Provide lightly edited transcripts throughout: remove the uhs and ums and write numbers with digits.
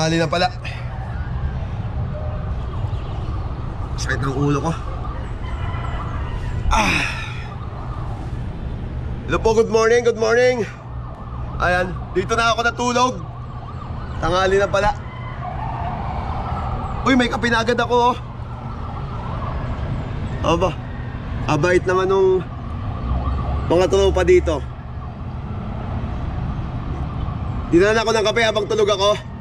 Tanghali na pala. Sakit ng ulo ko. Hello po, good morning, good morning. Ayan, dito na ako natulog. Tanghali na pala. Uy, may kape na agad ako, oh. Aba, abait naman nung mga tropa dito. Dinalan ako ng kape habang tulog ako.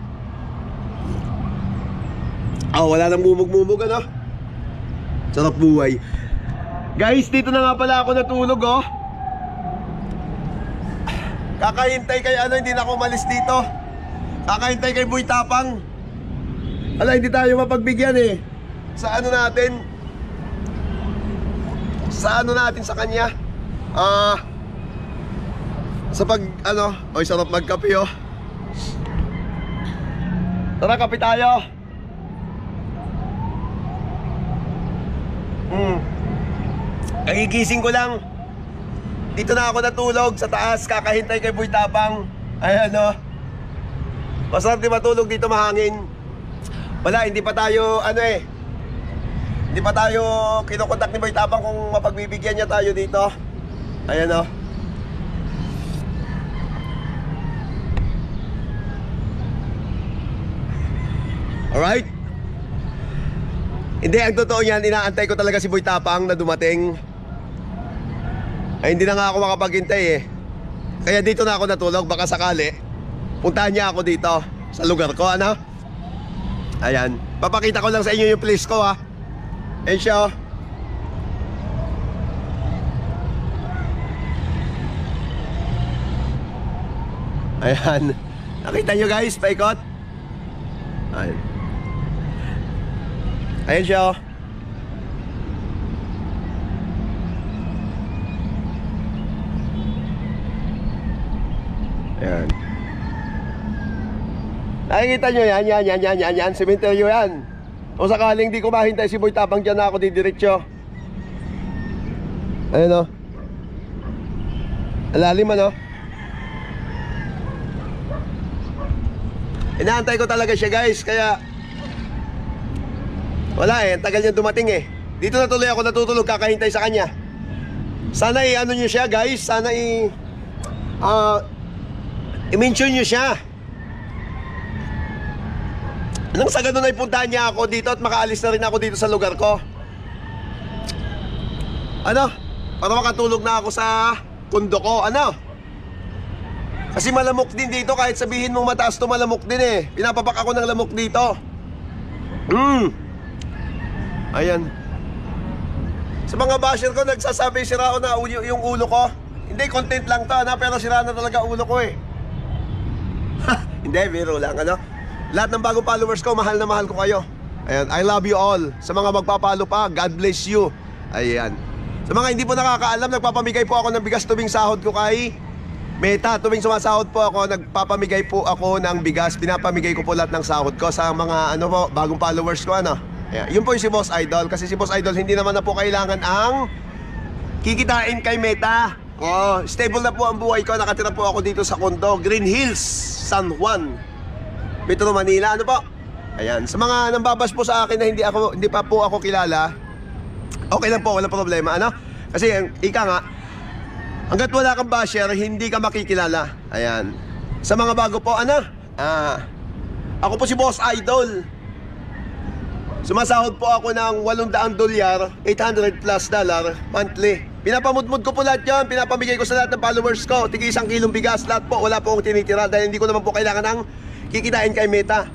Wala nang mumug-mumug, ano? Sarap buhay. Guys, dito na nga pala ako natulog, oh. Kakahintay kay hindi na ako umalis dito. Kakahintay kay Boy Tapang. Hindi tayo mapagbigyan eh. Sa ano natin? Sa kanya. Sa oy, sarap magkape, oh. Tara, kape tayo. Kagigising ko lang. Dito na ako natulog sa taas, kakahintay kay Boy Tapang. Ayan, oh. Masarap di matulog dito, mahangin. Wala, hindi pa tayo, hindi pa tayo kinukontak ni Boy Tapang kung mapagbibigyan niya tayo dito. Ayan, oh. Alright. Hindi, ang totoo niyan, inaantay ko talaga si Boy Tapang na dumating. Hindi na nga ako makapaghintay eh. Kaya dito na ako natulog, baka sakali puntahan niya ako dito sa lugar ko, ano? Ayan, papakita ko lang sa inyo yung place ko, ha. Ayan siya, oh. Ayan, nakita nyo guys, paikot. Ayan. Ayan siya, oh. Ayan. Nakikita nyo yan, sementeryo yan. Kung sakaling di ko mahintay si Boy Tapang, dyan na ako didiretso. Ayan, oh. Alalim, ano? Inaantay ko talaga siya guys, kaya wala eh, tagal niya dumating eh. Dito na tuloy ako natutulog, kakahintay sa kanya. Sana i-ano nyo siya guys, sana i-mention nyo siya. Nang sa ganun ay puntahan niya ako dito at makaalis na rin ako dito sa lugar ko. Ano? Para makatulog na ako sa kundo ko, ano? Kasi malamok din dito, kahit sabihin mong mataas to, malamok din eh. Pinapapak ako ng lamok dito. Ayan. Sa mga basher ko, nagsasabi sira na yung ulo ko. Hindi, content lang to, pero sira na talaga ulo ko eh. Hindi, biro lang, ano? Lahat ng bagong followers ko, mahal na mahal ko kayo. Ayan, I love you all. Sa mga magpapalo pa, God bless you. Ayan. Sa mga hindi po nakakaalam, nagpapamigay po ako ng bigas tuwing sahod ko kay Meta. Tuwing sumasahod po ako, nagpapamigay po ako ng bigas. Pinapamigay ko po lahat ng sahod ko sa mga bagong followers ko, ano. Ayan. Yun po yung si Boss Idol. Kasi si Boss Idol, hindi naman na po kailangan ang kikitain kay Meta. Stable na po ang buhay ko. Nakatira po ako dito sa condo, Green Hills, San Juan, Metro Manila, ano po? Ayan, sa mga nambabas po sa akin na hindi pa po ako kilala, okay lang po, walang problema, ano? Kasi ika nga, hanggat wala kang basher, hindi ka makikilala. Ayan. Sa mga bago po, ako po si Boss Idol. Sumasahod po ako ng $800 plus monthly. Pinapamudmud ko po lahat yan, pinapamigay ko sa lahat ng followers ko. Tigi 1 kilong bigas, lahat po, wala po akong tinitira dahil hindi ko naman po kailangan ng kikitain kay Meta.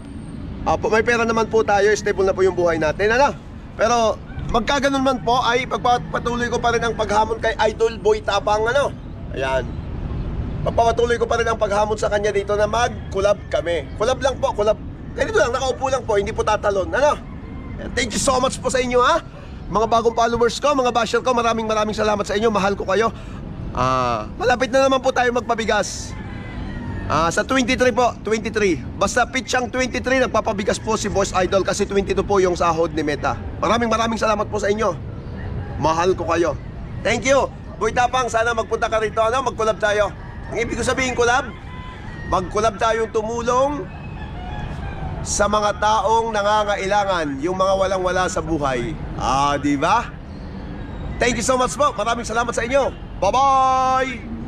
May pera naman po tayo, stable na po yung buhay natin, ano? Pero magkaganon man po ay pagpapatuloy ko pa rin ang paghamon kay Idol Boy Tapang, ano? Ayan. Pagpapatuloy ko pa rin ang paghamon sa kanya dito na mag-collab kami. Collab lang po, collab. Ganito lang, nakaupo lang po, hindi po tatalon, ano? Thank you so much po sa inyo, ha? Mga bagong followers ko, mga basher ko, maraming salamat sa inyo, mahal ko kayo. Malapit na naman po tayo magpabigas. Sa 23 po, 23. Basta pitchang 23, nagpapabigas po si Boss Idol kasi 22 po yung sahod ni Meta. Maraming salamat po sa inyo. Mahal ko kayo. Thank you. Boy Tapang, sana magpunta ka rito, ano? Mag-collab tayo. Ang ibig ko sabihin collab, mag-collab tayong tumulong sa mga taong nangangailangan, yung mga walang-wala sa buhay. Di ba? Thank you so much po. Maraming salamat sa inyo. Bye-bye!